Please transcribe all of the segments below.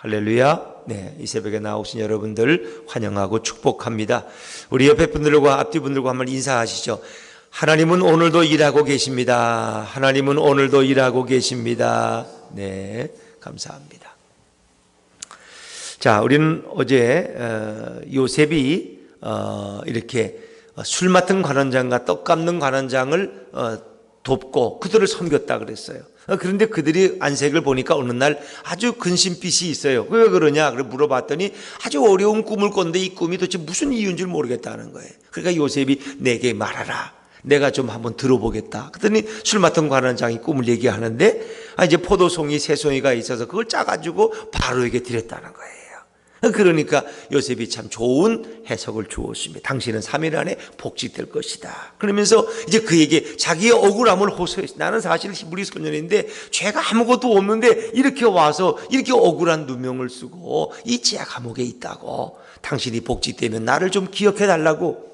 할렐루야. 네, 이 새벽에 나오신 여러분들 환영하고 축복합니다. 우리 옆에 분들과 앞뒤 분들과 한번 인사하시죠. 하나님은 오늘도 일하고 계십니다. 하나님은 오늘도 일하고 계십니다. 네, 감사합니다. 자, 우리는 어제 요셉이 이렇게 술 맡은 관원장과 떡 깎는 관원장을 돕고 그들을 섬겼다 그랬어요. 그런데 그들이 안색을 보니까 어느 날 아주 근심빛이 있어요. 왜 그러냐? 그래 물어봤더니 아주 어려운 꿈을 꿨는데 이 꿈이 도대체 무슨 이유인 줄 모르겠다는 거예요. 그러니까 요셉이 내게 말하라. 내가 좀 한번 들어보겠다. 그랬더니 술 맡은 관원장이 꿈을 얘기하는데 이제 포도송이 세 송이가 있어서 그걸 짜가지고 바로에게 드렸다는 거예요. 그러니까 요셉이 참 좋은 해석을 주었습니다. 당신은 3일 안에 복직될 것이다. 그러면서 이제 그에게 자기의 억울함을 호소했어요. 나는 사실 히브리 소년인데 죄가 아무것도 없는데 이렇게 와서 이렇게 억울한 누명을 쓰고 이 지하 감옥에 있다고. 당신이 복직되면 나를 좀 기억해 달라고.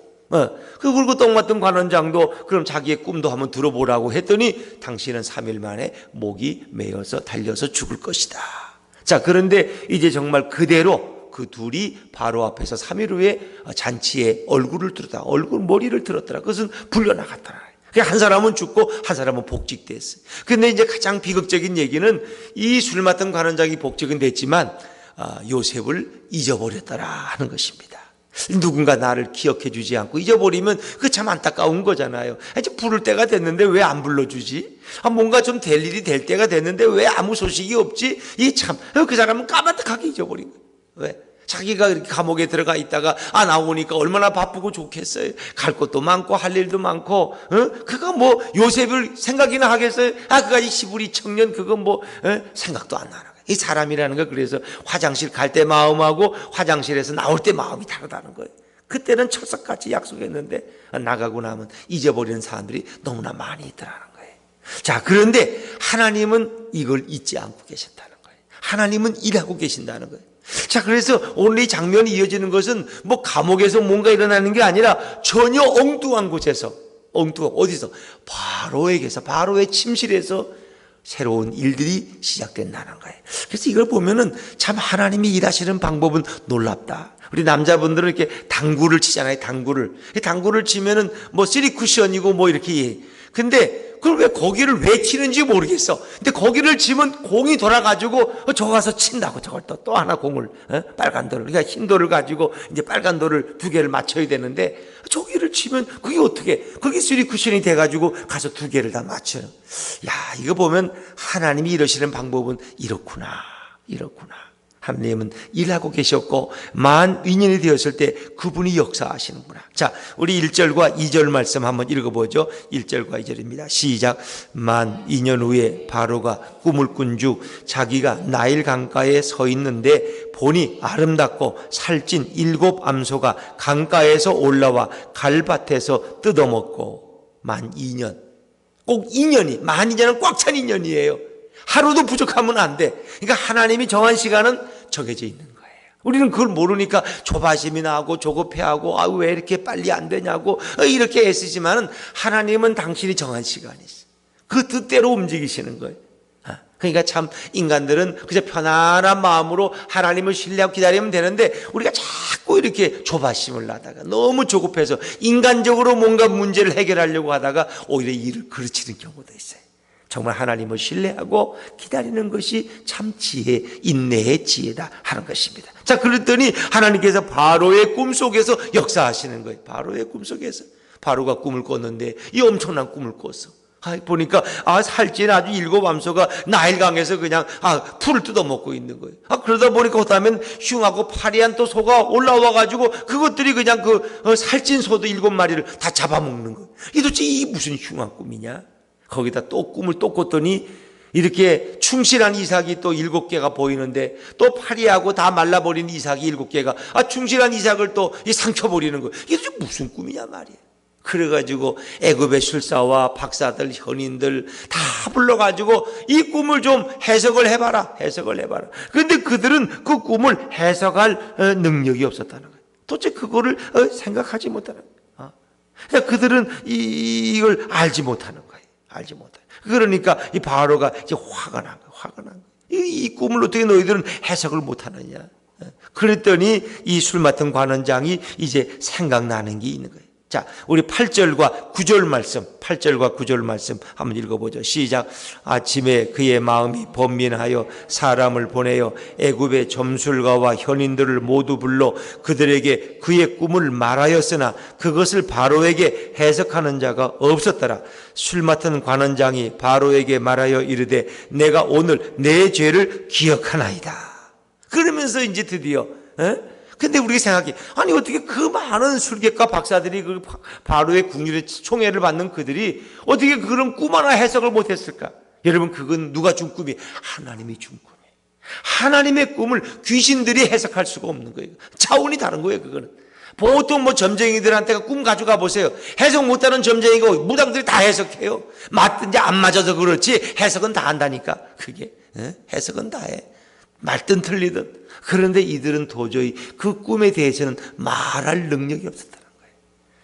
그리고 떡 맡은 관원장도 그럼 자기의 꿈도 한번 들어보라고 했더니 당신은 3일 만에 목이 메어서 달려서 죽을 것이다. 자, 그런데 이제 정말 그대로 그 둘이 바로 앞에서 3일 후에 잔치에 얼굴을 들었다. 머리를 들었더라. 그것은 불려나갔더라. 한 사람은 죽고 한 사람은 복직됐어요. 근데 이제 가장 비극적인 얘기는 이 술 맡은 관원장이 복직은 됐지만 요셉을 잊어버렸더라 하는 것입니다. 누군가 나를 기억해 주지 않고 잊어버리면 그 참 안타까운 거잖아요. 이제 부를 때가 됐는데 왜 안 불러주지? 뭔가 좀 될 일이 될 때가 됐는데 왜 아무 소식이 없지? 이 참 그 사람은 까마득하게 잊어버린 거예요. 왜? 자기가 이렇게 감옥에 들어가 있다가 나오니까 얼마나 바쁘고 좋겠어요. 갈 것도 많고 할 일도 많고 그거 뭐 요셉을 생각이나 하겠어요? 그가 이 시부리 청년 그거 뭐 생각도 안 나는 거예요. 이 사람이라는 거 그래서 화장실 갈 때 마음하고 화장실에서 나올 때 마음이 다르다는 거예요. 그때는 철석같이 약속했는데 나가고 나면 잊어버리는 사람들이 너무나 많이 있더라는 거예요. 자, 그런데 하나님은 이걸 잊지 않고 계신다는 거예요. 하나님은 일하고 계신다는 거예요. 자, 그래서 오늘 이 장면이 이어지는 것은 뭐 감옥에서 뭔가 일어나는 게 아니라 전혀 엉뚱한 곳에서 어디서? 바로에게서, 바로의 침실에서 새로운 일들이 시작된다는 거예요. 그래서 이걸 보면은 참 하나님이 일하시는 방법은 놀랍다. 우리 남자분들은 이렇게 당구를 치잖아요. 당구를 치면은 뭐 3쿠션이고 뭐 이렇게. 근데 그걸 왜 거기를 왜 치는지 모르겠어. 근데 거기를 치면 공이 돌아가지고 저 가서 친다고. 저걸 또 하나 공을 빨간 돌을, 그러니까 흰 돌을 가지고 이제 빨간 돌을 2개를 맞춰야 되는데 저기를 치면 그게 어떻게? 그게 3쿠션이 돼가지고 가서 2개를 다 맞춰요. 야, 이거 보면 하나님이 이러시는 방법은 이렇구나. 하나님은 일하고 계셨고 만 2년이 되었을 때 그분이 역사하시는구나. 자, 우리 1절과 2절 말씀 한번 읽어보죠. 1절과 2절입니다. 시작. 만 2년 후에 바로가 꿈을 꾼 주 자기가 나일 강가에 서 있는데 보니 아름답고 살찐 7 암소가 강가에서 올라와 갈밭에서 뜯어먹고. 만 2년. 꼭 2년이, 만 2년은 꽉 찬 2년이에요. 하루도 부족하면 안 돼. 그러니까 하나님이 정한 시간은 정해져 있는 거예요. 우리는 그걸 모르니까 조바심이 나고 조급해하고 왜 이렇게 빨리 안 되냐고 이렇게 애쓰지만은 하나님은 당신이 정한 시간이 있어요. 그 뜻대로 움직이시는 거예요. 그러니까 참 인간들은 그저 편안한 마음으로 하나님을 신뢰하고 기다리면 되는데 우리가 자꾸 이렇게 조바심을 나다가 너무 조급해서 인간적으로 뭔가 문제를 해결하려고 하다가 오히려 일을 그르치는 경우도 있어요. 정말 하나님을 신뢰하고 기다리는 것이 참 지혜, 인내의 지혜다 하는 것입니다. 자, 그랬더니 하나님께서 바로의 꿈속에서 역사하시는 거예요. 바로의 꿈속에서. 바로가 꿈을 꿨는데 이 엄청난 꿈을 꿨어. 보니까 살찐 아주 7 암소가 나일강에서 그냥 풀을 뜯어먹고 있는 거예요. 그러다 보니까 그다음엔 흉하고 파리한 또 소가 올라와가지고 그것들이 그냥 그 살찐 소도 7마리를 다 잡아먹는 거예요. 이 도대체 이 무슨 흉한 꿈이냐? 거기다 또 꿈을 또 꿨더니 이렇게 충실한 이삭이 또 7개가 보이는데 또 파리하고 다 말라버린 이삭이 7개가 충실한 이삭을 또 삼켜버리는 거예요. 이게 도대체 무슨 꿈이냐 말이에요. 그래가지고 애굽의 술사와 박사들, 현인들 다 불러가지고 이 꿈을 좀 해석을 해봐라. 그런데 그들은 그 꿈을 해석할 능력이 없었다는 거예요. 도대체 그거를 생각하지 못하는 거예요. 그러니까 그들은 이걸 알지 못하는 거예요. 그러니까 이 바로가 이제 화가 난 거예요. 이 꿈을 어떻게 너희들은 해석을 못하느냐. 그랬더니 이 술 맡은 관원장이 이제 생각나는 게 있는 거예요. 자, 우리 8절과 9절 말씀, 8절과 9절 말씀 한번 읽어보죠. 시작. 아침에 그의 마음이 번민하여 사람을 보내어 애굽의 점술가와 현인들을 모두 불러 그들에게 그의 꿈을 말하였으나 그것을 바로에게 해석하는 자가 없었더라. 술 맡은 관원장이 바로에게 말하여 이르되 내가 오늘 내 죄를 기억하나이다. 그러면서 이제 드디어 근데 우리가 생각해, 아니 어떻게 그 많은 술객과 박사들이 그 바로의 국률의 총애를 받는 그들이 어떻게 그런 꿈 하나 해석을 못했을까? 여러분, 그건 누가 준 꿈이? 하나님이 준 꿈이에요. 하나님의 꿈을 귀신들이 해석할 수가 없는 거예요. 차원이 다른 거예요. 그거는 보통 뭐 점쟁이들한테 꿈 가져가 보세요. 해석 못하는 점쟁이가 무당들이 다 해석해요. 맞든지 안 맞아서 그렇지 해석은 다 한다니까. 그게 해석은 다 해. 맞든 틀리든. 그런데 이들은 도저히 그 꿈에 대해서는 말할 능력이 없었다는 거예요.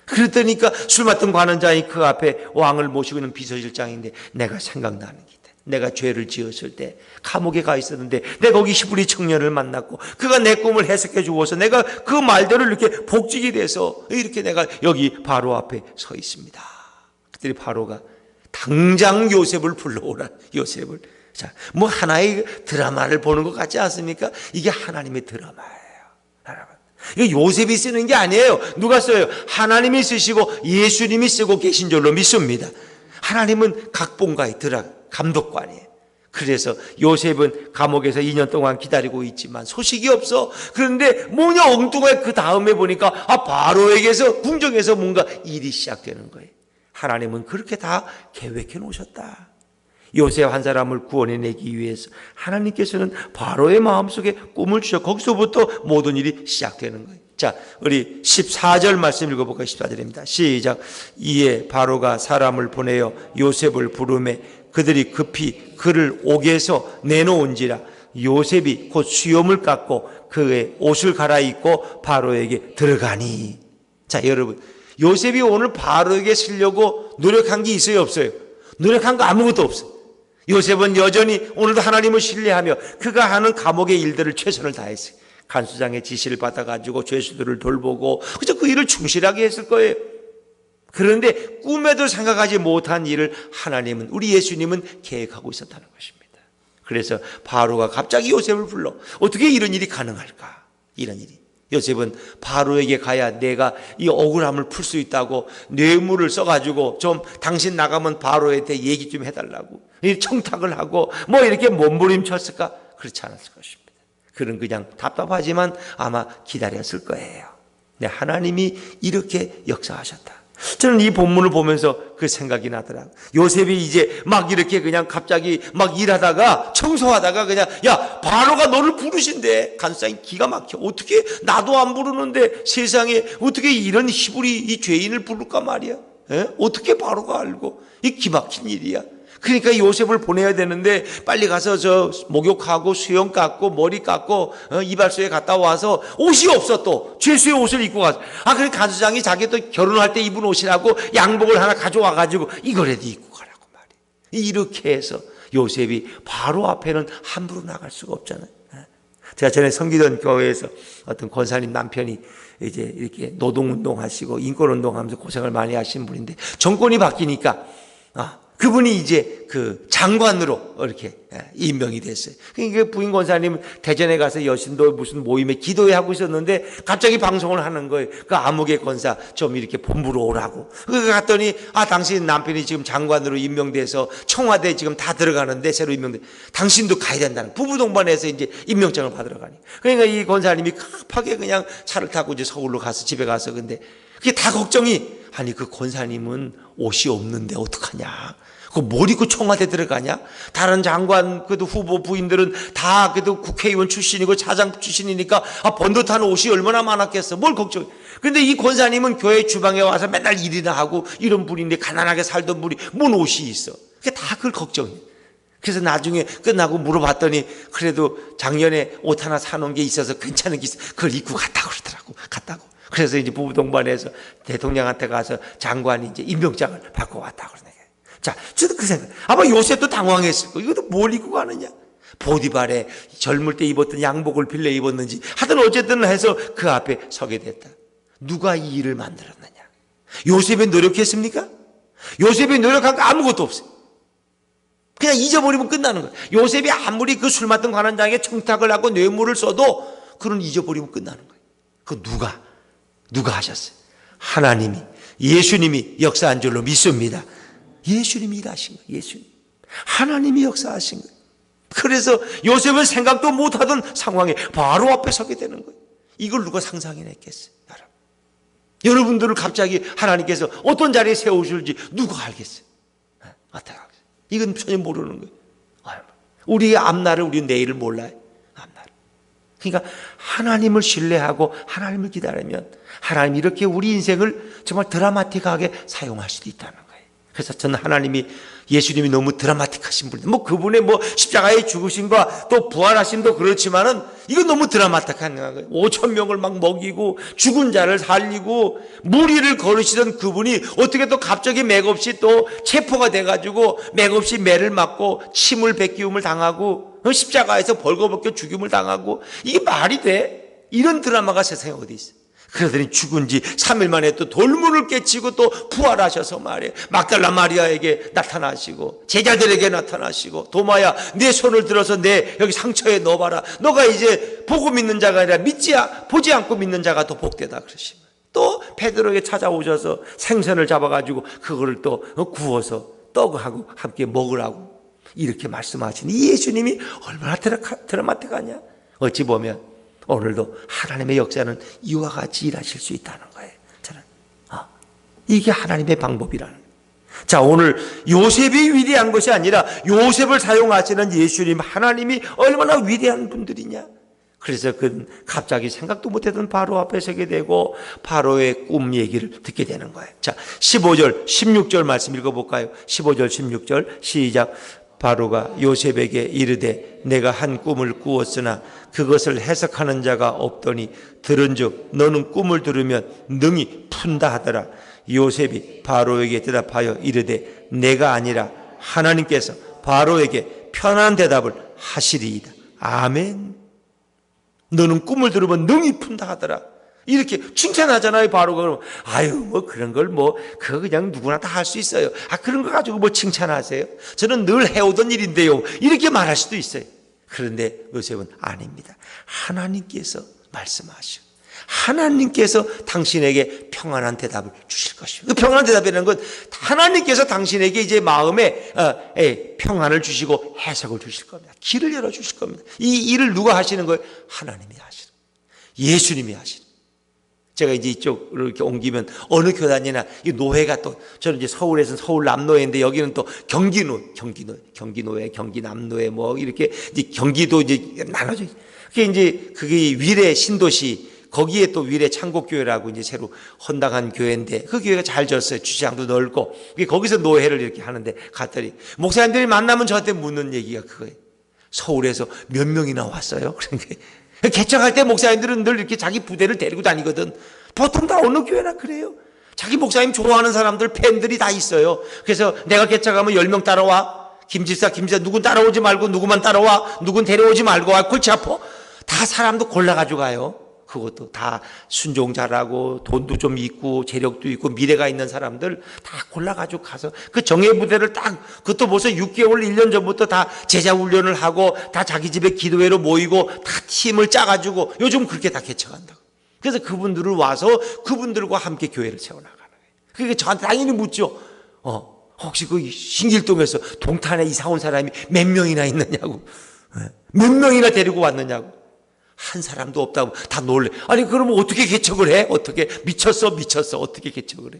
그랬더니까 술 맡은 관원장이 그 앞에 왕을 모시고 있는 비서실장인데 내가 생각나는 게 있다. 내가 죄를 지었을 때 감옥에 가 있었는데 내가 거기 히브리 청년을 만났고 그가 내 꿈을 해석해 주어서 내가 그 말대로 이렇게 복직이 돼서 이렇게 내가 여기 바로 앞에 서 있습니다. 그때 바로가 당장 요셉을 불러오라. 요셉을. 자, 뭐 하나의 드라마를 보는 것 같지 않습니까? 이게 하나님의 드라마예요. 이거 요셉이 쓰는 게 아니에요. 누가 써요? 하나님이 쓰시고 예수님이 쓰고 계신 줄로 믿습니다. 하나님은 각본가의 감독관이에요. 그래서 요셉은 감옥에서 2년 동안 기다리고 있지만 소식이 없어. 그런데 뭐냐 엉뚱하게 그 다음에 보니까 바로에게서 궁정에서 뭔가 일이 시작되는 거예요. 하나님은 그렇게 다 계획해 놓으셨다. 요셉 한 사람을 구원해내기 위해서 하나님께서는 바로의 마음속에 꿈을 주셔. 거기서부터 모든 일이 시작되는 거예요. 자, 우리 14절 말씀 읽어볼까요? 14절입니다. 시작. 이에 바로가 사람을 보내어 요셉을 부르매 그들이 급히 그를 옥에서 내놓은지라. 요셉이 곧 수염을 깎고 그의 옷을 갈아입고 바로에게 들어가니. 자, 여러분, 요셉이 오늘 바로에게 쓰려고 노력한 게 있어요, 없어요? 노력한 거 아무것도 없어요. 요셉은 여전히 오늘도 하나님을 신뢰하며 그가 하는 감옥의 일들을 최선을 다했어요. 간수장의 지시를 받아가지고 죄수들을 돌보고 그저 그 일을 충실하게 했을 거예요. 그런데 꿈에도 생각하지 못한 일을 하나님은, 우리 예수님은 계획하고 있었다는 것입니다. 그래서 바로가 갑자기 요셉을 불러. 어떻게 이런 일이 가능할까? 이런 일이. 요셉은 바로에게 가야 내가 이 억울함을 풀 수 있다고 뇌물을 써가지고 좀 당신 나가면 바로한테 얘기 좀 해달라고 청탁을 하고 뭐 이렇게 몸부림쳤을까? 그렇지 않았을 것입니다. 그는 그냥 답답하지만 아마 기다렸을 거예요. 네, 하나님이 이렇게 역사하셨다. 저는 이 본문을 보면서 그 생각이 나더라고요. 요셉이 이제 막 이렇게 그냥 갑자기 막 일하다가 청소하다가 그냥 야 바로가 너를 부르신대. 간수장이 기가 막혀. 어떻게 나도 안 부르는데 세상에 어떻게 이런 히브리 이 죄인을 부를까 말이야. 어떻게 바로가 알고. 이 기막힌 일이야. 그러니까 요셉을 보내야 되는데 빨리 가서 저 목욕하고 수염 깎고 머리 깎고 이발소에 갔다 와서 옷이 없어. 또 죄수의 옷을 입고 가서 그래 간수장이 자기 또 결혼할 때 입은 옷이라고 양복을 하나 가져와가지고 이거라도 입고 가라고 말이야. 이렇게 해서 요셉이 바로 앞에는 함부로 나갈 수가 없잖아요. 제가 전에 섬기던 교회에서 어떤 권사님 남편이 이제 이렇게 노동운동 하시고 인권운동 하면서 고생을 많이 하신 분인데 정권이 바뀌니까 그분이 이제 그 장관으로 이렇게 임명이 됐어요. 그러니까 부인 권사님 대전에 가서 여신도 무슨 모임에 기도회 하고 있었는데 갑자기 방송을 하는 거예요. 그 암흑의 권사 좀 이렇게 본부로 오라고. 그 갔더니 당신 남편이 지금 장관으로 임명돼서 청와대 지금 다 들어가는데 새로 임명돼. 당신도 가야 된다는 부부 동반해서 이제 임명장을 받으러 가니. 그러니까 이 권사님이 급하게 그냥 차를 타고 이제 서울로 가서 집에 가서 근데 그게 다 걱정이 아니 그 권사님은 옷이 없는데 어떡하냐. 뭘 입고 청와대 들어가냐? 다른 장관, 그래도 후보 부인들은 다 그래도 국회의원 출신이고 차장 출신이니까 번듯한 옷이 얼마나 많았겠어. 뭘 걱정해. 그런데 이 권사님은 교회 주방에 와서 맨날 일이나 하고 이런 분인데 가난하게 살던 분이 뭔 옷이 있어. 그게 다 그걸 걱정해. 그래서 나중에 끝나고 물어봤더니 그래도 작년에 옷 하나 사놓은 게 있어서 괜찮은 게 있어. 그걸 입고 갔다고 그러더라고. 갔다고. 그래서 이제 부부 동반해서 대통령한테 가서 장관이 이제 임명장을 받고 왔다고 그러네. 자, 저도 그 생각. 아마 요셉도 당황했을 거예요. 이것도 뭘 입고 가느냐? 보디발에 젊을 때 입었던 양복을 빌려 입었는지 하여튼 어쨌든 해서 그 앞에 서게 됐다. 누가 이 일을 만들었느냐? 요셉이 노력했습니까? 요셉이 노력한 거 아무것도 없어요. 그냥 잊어버리면 끝나는 거예요. 요셉이 아무리 그 술 맡은 관원장에게 청탁을 하고 뇌물을 써도 그건 잊어버리면 끝나는 거예요. 그 누가 하셨어요? 하나님이, 예수님이 역사한 줄로 믿습니다. 예수님이 일하신 거예요. 예수님. 하나님이 역사하신 거예요. 그래서 요셉은 생각도 못하던 상황에 바로 앞에 서게 되는 거예요. 이걸 누가 상상해냈겠어요? 여러분들을 갑자기 하나님께서 어떤 자리에 세우실지 누가 알겠어요? 어떻게 알겠어요? 이건 전혀 모르는 거예요. 우리의 앞날을, 우리는 내일을 몰라요. 앞날을. 그러니까 하나님을 신뢰하고 하나님을 기다리면 하나님이 이렇게 우리 인생을 정말 드라마틱하게 사용할 수도 있다는 거예요. 그래서 저는 하나님이, 예수님이 너무 드라마틱하신 분이에요. 뭐 그분의 뭐 십자가에 죽으심과 또 부활하심도 그렇지만은 이건 너무 드라마틱한 거예요. 5천 명을 막 먹이고 죽은 자를 살리고 무리를 걸으시던 그분이 어떻게 또 갑자기 맥없이 또 체포가 돼가지고 맥없이 매를 맞고 침을 뱉기움을 당하고 십자가에서 벌거벗겨 죽임을 당하고 이게 말이 돼? 이런 드라마가 세상에 어디 있어요? 그러더니 죽은 지 3일 만에 또 돌문을 깨치고 또 부활하셔서 말이에요. 막달라 마리아에게 나타나시고 제자들에게 나타나시고 도마야 내 손을 들어서 내 여기 상처에 넣어봐라. 너가 이제 보고 믿는 자가 아니라 보지 않고 믿는 자가 더 복되다 그러시면 또 베드로에게 찾아오셔서 생선을 잡아가지고 그거를 또 구워서 떡하고 함께 먹으라고 이렇게 말씀하시니 이 예수님이 얼마나 드라마틱하냐. 어찌 보면 오늘도 하나님의 역사는 이와 같이 일하실 수 있다는 거예요. 저는 이게 하나님의 방법이라는 거예요. 자, 오늘 요셉이 위대한 것이 아니라 요셉을 사용하시는 예수님, 하나님이 얼마나 위대한 분들이냐. 그래서 그 갑자기 생각도 못했던 바로 앞에 서게 되고 바로의 꿈 얘기를 듣게 되는 거예요. 자, 15절, 16절 말씀 읽어볼까요? 15절, 16절 시작. 바로가 요셉에게 이르되 내가 한 꿈을 꾸었으나 그것을 해석하는 자가 없더니 들은즉 너는 꿈을 들으면 능히 푼다 하더라. 요셉이 바로에게 대답하여 이르되 내가 아니라 하나님께서 바로에게 편한 대답을 하시리이다. 아멘. 너는 꿈을 들으면 능히 푼다 하더라. 이렇게 칭찬하잖아요. 바로가. 그러면 아유 뭐 그런 걸 뭐 그거 그냥 누구나 다 할 수 있어요. 그런 거 가지고 뭐 칭찬하세요? 저는 늘 해오던 일인데요. 이렇게 말할 수도 있어요. 그런데 요셉은 아닙니다. 하나님께서 말씀하시오. 하나님께서 당신에게 평안한 대답을 주실 것이요. 그 평안한 대답이라는 건 하나님께서 당신에게 이제 마음에 평안을 주시고 해석을 주실 겁니다. 길을 열어 주실 겁니다. 이 일을 누가 하시는 거예요? 하나님이 하시는 거예요. 예수님이 하시는 거예요. 제가 이제 이쪽으로 이렇게 옮기면 어느 교단이나 이 노회가 또 저는 이제 서울에서는 서울 남노회인데 여기는 또 경기노회, 경기남노회 뭐 이렇게 이제 경기도 이제 나눠져. 그게 위례 신도시 거기에 또 위례 창곡교회라고 이제 새로 헌당한 교회인데 그 교회가 잘 졌어요. 주차장도 넓고 거기서 노회를 이렇게 하는데 갔더니 목사님들이 만나면 저한테 묻는 얘기가 그거예요. 서울에서 몇 명이나 왔어요? 그러니까 개척할 때 목사님들은 늘 이렇게 자기 부대를 데리고 다니거든. 보통 다 어느 교회나 그래요. 자기 목사님 좋아하는 사람들 팬들이 다 있어요. 그래서 내가 개척하면 10명 따라와. 김지사 누군 따라오지 말고 누구만 따라와. 누군 데려오지 말고 와. 골치 아파. 다 사람도 골라가지고 가요. 그것도 다 순종 잘하고 돈도 좀 있고 재력도 있고 미래가 있는 사람들 다 골라가지고 가서 그 정예 부대를 딱 그것도 벌써 6개월 1년 전부터 다 제자 훈련을 하고 다 자기 집에 기도회로 모이고 다 팀을 짜가지고 요즘 그렇게 다 개척한다고. 그래서 그분들을 와서 그분들과 함께 교회를 세워나가는 거예요. 그러니까 저한테 당연히 묻죠. 혹시 그 신길동에서 동탄에 이사 온 사람이 몇 명이나 있느냐고. 몇 명이나 데리고 왔느냐고. 한 사람도 없다고 다 놀래. 아니 그러면 어떻게 개척을 해? 어떻게 미쳤어 어떻게 개척을 해?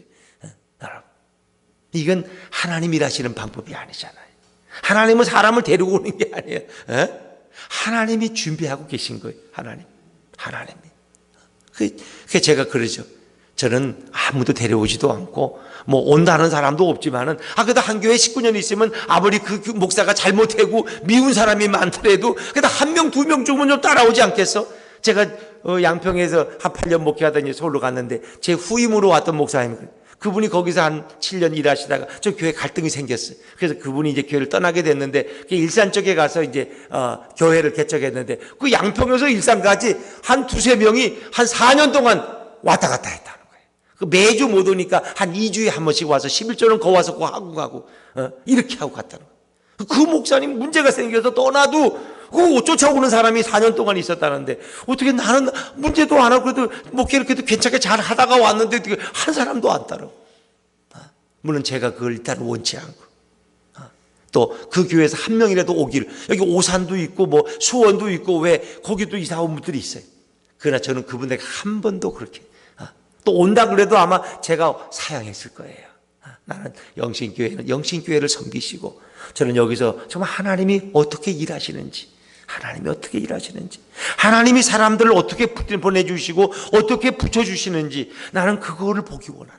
이건 하나님이 일하시는 방법이 아니잖아요. 하나님은 사람을 데리고 오는 게 아니에요. 하나님이 준비하고 계신 거예요. 하나님이. 그게 제가 그러죠. 저는 아무도 데려오지도 않고 뭐 온다는 사람도 없지만은 그래도 한 교회 19년 있으면 아무리 그 목사가 잘못하고 미운 사람이 많더라도 그래도 한 명, 두 명 정도는 좀 따라오지 않겠어? 제가 양평에서 한 8년 목회하더니 서울로 갔는데 제 후임으로 왔던 목사님 그분이 거기서 한 7년 일하시다가 저 교회 갈등이 생겼어요. 그래서 그분이 이제 교회를 떠나게 됐는데 일산 쪽에 가서 이제 교회를 개척했는데 그 양평에서 일산까지 한 두세 명이 한 4년 동안 왔다 갔다 했다는 거예요. 그 매주 못 오니까 한 2주에 한 번씩 와서 11조는 거 와서 거 하고 가고 이렇게 하고 갔다는 거예요. 그 목사님 문제가 생겨서 떠나도 그 쫓아오는 사람이 4년 동안 있었다는데 어떻게 나는 문제도 안 하고 그래도 목회를 그래도 괜찮게 잘 하다가 왔는데 어떻게 한 사람도 안 따라. 물론 제가 그걸 일단 원치 않고 또 그 교회에서 한 명이라도 오기를. 여기 오산도 있고 뭐 수원도 있고 왜 거기도 이사 온 분들이 있어요. 그러나 저는 그분에게 한 번도 그렇게 또 온다 그래도 아마 제가 사양했을 거예요. 나는 영신교회는 영신교회를 섬기시고 저는 여기서 정말 하나님이 어떻게 일하시는지, 하나님이 사람들을 어떻게 보내주시고 어떻게 붙여주시는지 나는 그거를 보기 원한다.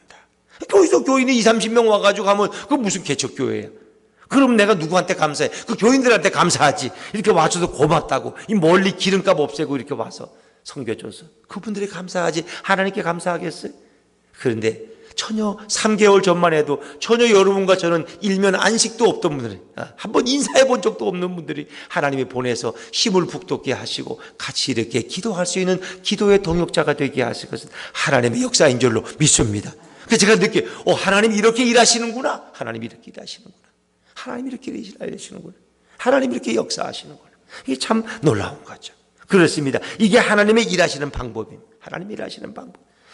교회에서 교인이 20-30명 와가지고 하면 그거 무슨 개척교회예요. 그럼 내가 누구한테 감사해? 그 교인들한테 감사하지. 이렇게 와줘서 고맙다고 이 멀리 기름값 없애고 이렇게 와서 섬겨줘서 그분들이 감사하지 하나님께 감사하겠어요? 그런데 전혀 3개월 전만 해도 전혀 여러분과 저는 일면 안식도 없던 분들이 한번 인사해 본 적도 없는 분들이 하나님이 보내서 힘을 북돋게 하시고 같이 이렇게 기도할 수 있는 기도의 동역자가 되게 하실 것은 하나님의 역사인 줄로 믿습니다. 그래서 제가 느껴요. 하나님이 이렇게 일하시는구나. 하나님이 이렇게 역사하시는구나. 이게 참 놀라운 거죠. 그렇습니다. 이게 하나님의 일하시는 방법입니다.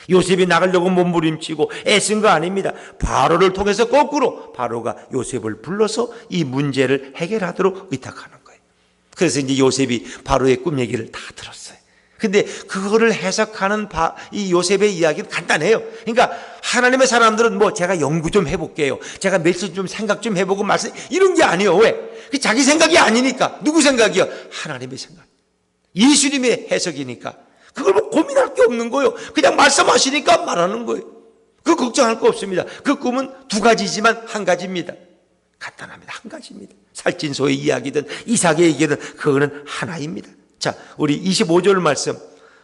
요셉이 나가려고 몸부림치고 애쓴 거 아닙니다. 바로를 통해서 거꾸로 바로가 요셉을 불러서 이 문제를 해결하도록 의탁하는 거예요. 그래서 이제 요셉이 바로의 꿈 얘기를 다 들었어요. 근데 그거를 해석하는 이 요셉의 이야기는 간단해요. 그러니까 하나님의 사람들은 뭐 제가 연구 좀 해볼게요. 제가 며칠 좀 생각 좀 해보고 말씀 이런 게 아니에요. 왜? 자기 생각이 아니니까. 누구 생각이요? 하나님의 생각. 예수님의 해석이니까. 그걸 뭐 고민할 게 없는 거예요. 그냥 말씀하시니까 말하는 거예요. 그 걱정할 거 없습니다. 그 꿈은 두 가지지만 한 가지입니다. 간단합니다. 한 가지입니다. 살찐소의 이야기든 이삭의 얘기든 그거는 하나입니다. 자, 우리 25절 말씀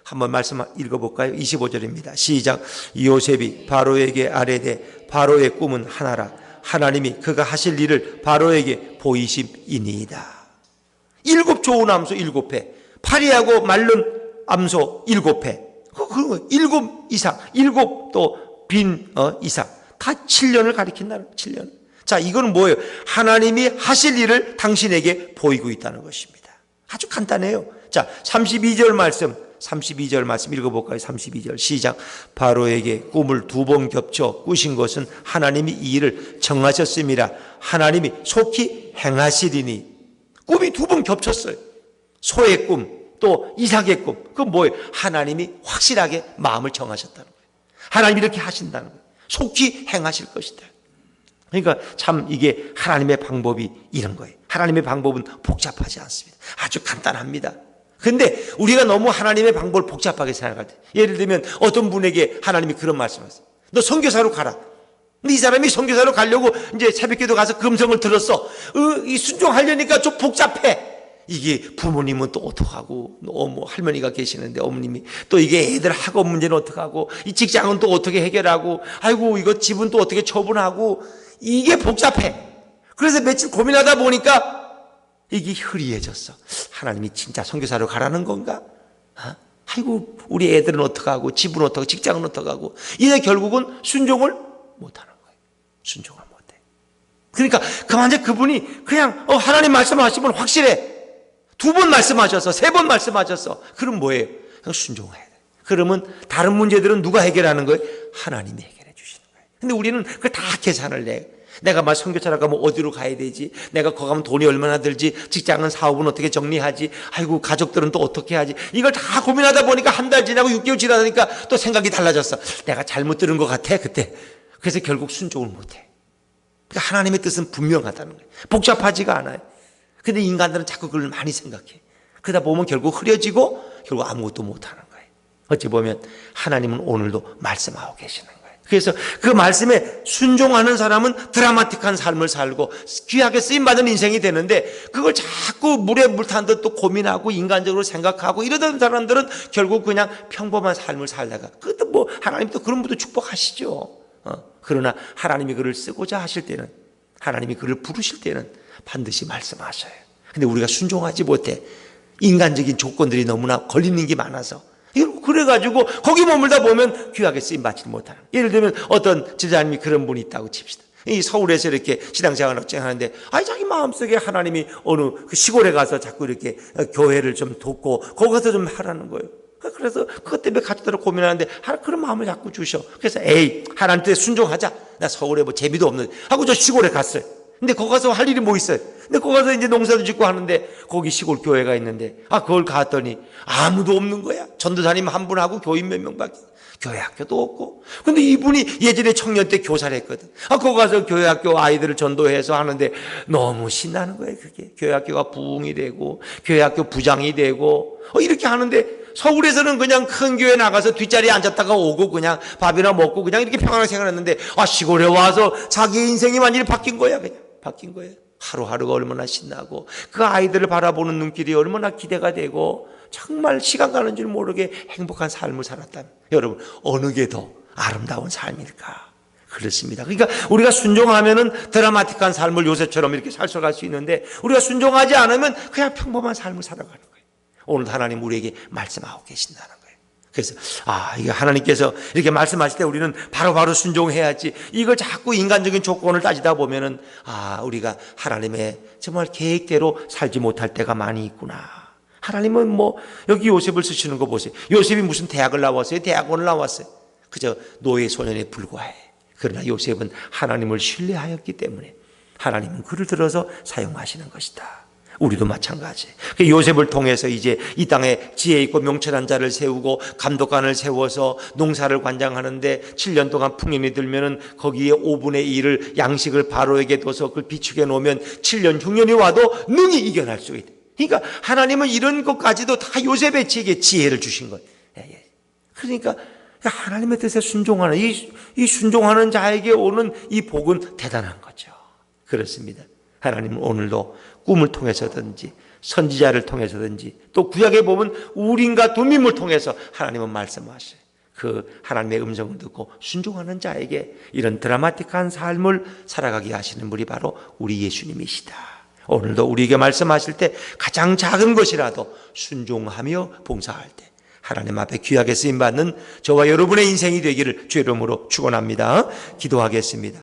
한번 말씀 읽어볼까요? 25절입니다. 시작. 요셉이 바로에게 아뢰되 바로의 꿈은 하나라. 하나님이 그가 하실 일을 바로에게 보이심이니이다. 7 좋은 암소 7회, 파리하고 마른 암소 7회, 7 이상, 7 또 빈 이상, 다 7년을 가리킨다는 7년. 자, 이거는 뭐예요? 하나님이 하실 일을 당신에게 보이고 있다는 것입니다. 아주 간단해요. 자, 32절 말씀 읽어볼까요? 32절 시작. 바로에게 꿈을 2번 겹쳐 꾸신 것은 하나님이 이 일을 정하셨습니다. 하나님이 속히 행하시리니. 꿈이 2번 겹쳤어요. 소의 꿈 또 이삭의 꿈. 그건 뭐예요? 하나님이 확실하게 마음을 정하셨다는 거예요. 하나님이 이렇게 하신다는 거예요. 속히 행하실 것이다. 그러니까 참 이게 하나님의 방법이 이런 거예요. 하나님의 방법은 복잡하지 않습니다. 아주 간단합니다. 근데 우리가 너무 하나님의 방법을 복잡하게 생각할 때, 예를 들면 어떤 분에게 하나님이 그런 말씀하세요. 너 선교사로 가라. 근데 이 사람이 선교사로 가려고 이제 새벽기도 가서 금성을 들었어. 이 순종하려니까 좀 복잡해. 이게 부모님은 또 어떡하고, 뭐 할머니가 계시는데 어머님이 또 이게 애들 학업 문제는 어떡하고, 이 직장은 또 어떻게 해결하고, 아이고 이거 집은 또 어떻게 처분하고, 이게 복잡해. 그래서 며칠 고민하다 보니까 이게 흐리해졌어. 하나님이 진짜 선교사로 가라는 건가? 아이고 우리 애들은 어떡하고, 집은 어떡하고, 직장은 어떡하고. 이제 결국은 순종을 못하는 거예요. 순종을 못해. 그러니까 그만제 그분이 그냥 하나님 말씀하시면 확실해. 2번 말씀하셨어, 3번 말씀하셨어. 그럼 뭐예요? 그냥 순종해야 돼. 그러면 다른 문제들은 누가 해결하는 거예요? 하나님이 해결해 주시는 거예요. 근데 우리는 그걸 다 계산을 내. 내가 막 선교사로 가면 어디로 가야 되지? 내가 거기 가면 돈이 얼마나 들지? 직장은 사업은 어떻게 정리하지? 아이고 가족들은 또 어떻게 하지? 이걸 다 고민하다 보니까 한 달 지나고 6개월 지나니까 또 생각이 달라졌어. 내가 잘못 들은 것 같아 그때. 그래서 결국 순종을 못해. 그러니까 하나님의 뜻은 분명하다는 거예요. 복잡하지가 않아요. 근데 인간들은 자꾸 그걸 많이 생각해. 그러다 보면 결국 흐려지고 결국 아무것도 못하는 거예요. 어찌 보면 하나님은 오늘도 말씀하고 계시는 거예요. 그래서 그 말씀에 순종하는 사람은 드라마틱한 삶을 살고 귀하게 쓰임받은 인생이 되는데, 그걸 자꾸 물에 물 탄 듯 또 고민하고 인간적으로 생각하고 이러던 사람들은 결국 그냥 평범한 삶을 살다가, 그것도 뭐 하나님도 그런 분도 축복하시죠. 그러나 하나님이 그를 쓰고자 하실 때는, 하나님이 그를 부르실 때는 반드시 말씀하셔요. 근데 우리가 순종하지 못해 인간적인 조건들이 너무나 걸리는 게 많아서, 그래가지고 거기 머물다 보면 귀하게 쓰임 받지 못하는. 예를 들면 어떤 집사님이 그런 분이 있다고 칩시다. 이 서울에서 이렇게 신앙생활을 하는데, 자기 마음속에 하나님이 어느 그 시골에 가서 자꾸 이렇게 교회를 좀 돕고 거기 가서 좀 하라는 거예요. 그래서 그것 때문에 가족들을 고민하는데 그런 마음을 자꾸 주셔. 그래서 하나님 뜻에 순종하자. 나 서울에 뭐 재미도 없는데 하고 저 시골에 갔어요. 근데 거기 가서 할 일이 뭐 있어요? 근데 거기 가서 이제 농사도 짓고 하는데 거기 시골 교회가 있는데 그걸 갔더니 아무도 없는 거야. 전도사님 한 분하고 교인 몇 명밖에. 교회 학교도 없고. 근데 이분이 예전에 청년 때 교사를 했거든. 거기 가서 교회 학교 아이들을 전도해서 하는데 너무 신나는 거예요, 그게. 교회 학교가 부흥이 되고, 교회 학교 부장이 되고, 이렇게 하는데 서울에서는 그냥 큰 교회 나가서 뒷자리에 앉았다가 오고 그냥 밥이나 먹고 그냥 이렇게 평안하게 생활했는데, 시골에 와서 자기의 인생이 완전히 바뀐 거야, 그냥. 바뀐 거예요. 하루하루가 얼마나 신나고, 그 아이들을 바라보는 눈길이 얼마나 기대가 되고, 정말 시간 가는 줄 모르게 행복한 삶을 살았다면, 여러분 어느 게 더 아름다운 삶일까? 그렇습니다. 그러니까 우리가 순종하면은 드라마틱한 삶을 요셉처럼 이렇게 살아갈 수 있는데, 우리가 순종하지 않으면 그냥 평범한 삶을 살아가는 거예요. 오늘 하나님 우리에게 말씀하고 계신다는 거예요. 그래서 이게 하나님께서 이렇게 말씀하실 때 우리는 바로바로 순종해야지, 이걸 자꾸 인간적인 조건을 따지다 보면은 우리가 하나님의 정말 계획대로 살지 못할 때가 많이 있구나. 하나님은 여기 요셉을 쓰시는 거 보세요. 요셉이 무슨 대학을 나왔어요? 대학원을 나왔어요? 그저 노예 소년에 불과해. 그러나 요셉은 하나님을 신뢰하였기 때문에 하나님은 그를 들어서 사용하시는 것이다. 우리도 마찬가지. 요셉을 통해서 이제 이 땅에 지혜 있고 명철한 자를 세우고 감독관을 세워서 농사를 관장하는데, 7년 동안 풍년이 들면은 거기에 5분의 1을 양식을 바로에게 둬서 그걸 비축해 놓으면 7년 흉년이 와도 능히 이겨낼 수 있다. 그러니까 하나님은 이런 것까지도 다 요셉의 지혜를 주신 거예요. 그러니까 하나님의 뜻에 순종하는 이 순종하는 자에게 오는 이 복은 대단한 거죠. 그렇습니다. 하나님은 오늘도 꿈을 통해서든지 선지자를 통해서든지 또 구약에 보면 우림과 둠밈을 통해서 하나님은 말씀하셔요. 그 하나님의 음성을 듣고 순종하는 자에게 이런 드라마틱한 삶을 살아가게 하시는 분이 바로 우리 예수님이시다. 오늘도 우리에게 말씀하실 때 가장 작은 것이라도 순종하며 봉사할 때 하나님 앞에 귀하게 쓰임받는 저와 여러분의 인생이 되기를 주의 이름으로 축원합니다. 기도하겠습니다.